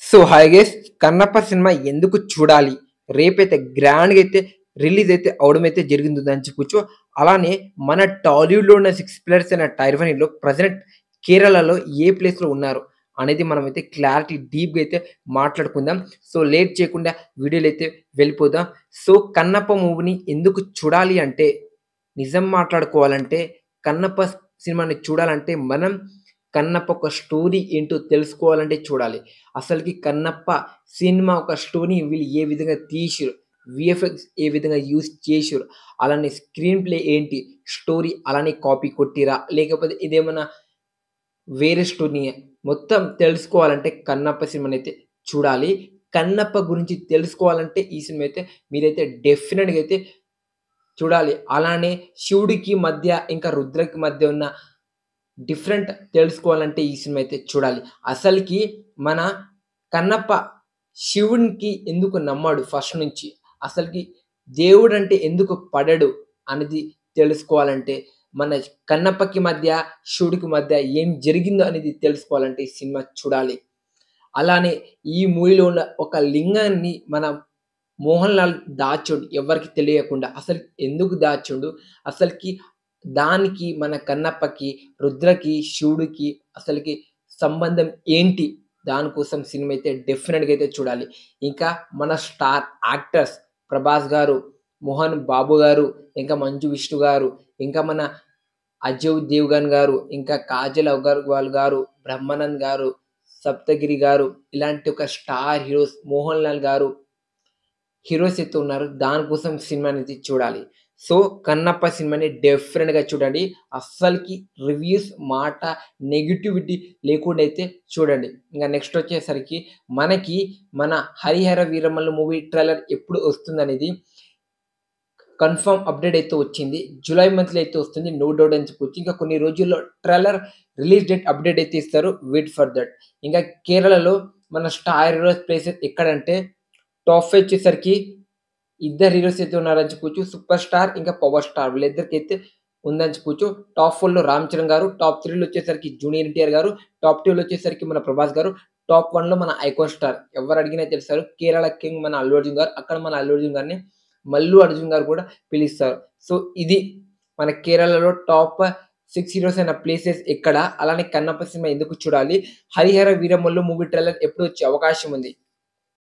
So hi guys, Kannappa cinema ఎందుకు చూడాలి? రేపైతే గ్రాండ్‌గా అయితే రిలీజ్ అయితే అవ్వడం అయితే జరిగిందని చెప్పొచ్చు. అలానే మన టాలీవుడ్‌లో ఉన్న 6 ప్లేయర్స్ అయిన టైర్ 1లో ప్రెజెంట్ కేరళలో ఏ ప్లేస్‌లో ఉన్నారు అనేది మనమైతే క్లారిటీ డీప్‌గా అయితే మాట్లాడుకుందాం. సో లేట్ చేయకుండా వీడియోలైతే వెళ్ళిపోదాం. సో కన్నప్ప మూవీని ఎందుకు చూడాలి అంటే, నిజం మాట్లాడుకోవాలంటే కన్నప్ప సినిమాని చూడాలంటే మనం కన్నప్ప ఒక స్టోరీ ఏంటో తెలుసుకోవాలంటే చూడాలి. అసలకి కన్నప్ప సినిమా ఒక స్టోరీని వీళ్ళు ఏ విధంగా తీసిర్రు, వీఎఫ్ఎక్స్ ఏ విధంగా యూజ్ చేసిర్రు, అలానే స్క్రీన్ ప్లే ఏంటి, స్టోరీ అలానే కాపీ కొట్టిర్రా? లేకపోతే ఇదేమన్నా వేరే స్టోరీయా? మొత్తం తెలుసుకోవాలంటే కన్నప్ప సినిమానైతే చూడాలి. కన్నప్ప గురించి తెలుసుకోవాలంటే ఈ సినిమా అయితే మీరైతే డెఫినిట్‌గా అయితే చూడాలి. అలానే శివుడికి మధ్య ఇంకా రుద్రకి మధ్య ఉన్న డిఫరెంట్ తెలుసుకోవాలంటే ఈ సినిమా అయితే చూడాలి. అసలకి మన కన్నప్ప శివునికి ఎందుకు నమ్మడు ఫస్ట్ నుంచి? అసలకి దేవుడంటే ఎందుకు పడడు అనేది తెలుసుకోవాలంటే, మన కన్నప్పకి మధ్య, శివుడికి మధ్య ఏం జరిగిందో అనేది తెలుసుకోవాలంటే ఈ సినిమా చూడాలి. అలానే ఈ మూవీలో ఉన్న ఒక లింగాన్ని మన మోహన్ లాల్ దాచుండు ఎవ్వరికీ తెలియకుండా. అసలు ఎందుకు దాచుండు? అసలకి దానికి మన కన్నప్పకి, రుద్రకి, శివుడికి అసలకి సంబంధం ఏంటి? దాని కోసం సినిమా అయితే డెఫినిట్‌గా అయితే చూడాలి. ఇంకా మన స్టార్ యాక్టర్స్ 'ప్రభాస్' గారు, 'మోహన్ బాబు' గారు, ఇంకా 'మంచు విష్ణు' గారు, ఇంకా మన 'అజయ్ దేవగన్' గారు, ఇంకా 'కాజల్ అగర్వాల్' గారు, 'బ్రహ్మానంద్' గారు, 'సప్తగిరి' గారు ఇలాంటి ఒక స్టార్ హీరోస్ 'మోహన్ లాల్' గారు హీరోస్ అయితే ఉన్నారు. దానికోసం సినిమానైతే చూడాలి. సో, 'కన్నప్ప' సినిమాని డెఫినిట్‌గా చూడండి. అస్సలకి రివ్యూస్ మాట నెగటివిటీ లేకుండా అయితే చూడండి. ఇంక నెక్స్ట్ వచ్చేసరికి మనకి మన 'హరిహర వీరమల్లు' మూవీ ట్రైలర్ ఎప్పుడు వస్తుందనేది కన్ఫర్మ్ అప్డేట్ అయితే వచ్చింది. జులై మంత్‌లో అయితే వస్తుంది. నో డౌట్ అని చెప్పొచ్చు. ఇంకా కొన్ని రోజుల్లో ట్రైలర్ రిలీజ్ డేట్ అప్డేట్ అయితే ఇస్తారు. Wait for that. ఇంకా కేరళలో మన స్టార్ హీరోస్ ప్లేసెస్ ఎక్కడంటే టాప్ 5 వచ్చేసరికి ఇద్దరు హీరోస్ అయితే ఉన్నారని చెప్పుకోవచ్చు. 'సూపర్ స్టార్' ఇంకా 'పవర్ స్టార్' వీళ్ళిద్దరికైతే ఉందని చెప్పుకోవచ్చు. టాప్ 4లో 'రామ్ చరణ్' గారు, టాప్ 3లో వచ్చేసరికి 'జూనియర్ ఎన్టీఆర్' గారు, టాప్ 2లో వచ్చేసరికి మన 'ప్రభాస్' గారు, టాప్ 1లో మన 'ఐకాన్ స్టార్' ఎవరు అడిగినా తెలుస్తారు. కేరళ కింగ్ మన 'అల్లు అర్జున్' గారు. అక్కడ మన 'అల్లు అర్జున్' గారిని 'మల్లు అర్జున్' గారు కూడా పిలుస్తారు. సో, ఇది మన కేరళలో టాప్ 6 హీరోస్ అయిన ప్లేసెస్ ఎక్కడ? అలానే 'కన్నప్ప' సినిమా ఎందుకు చూడాలి? 'హరిహర వీరమల్లు' మూవీ ట్రైలర్ ఎప్పుడు వచ్చే అవకాశం ఉంది?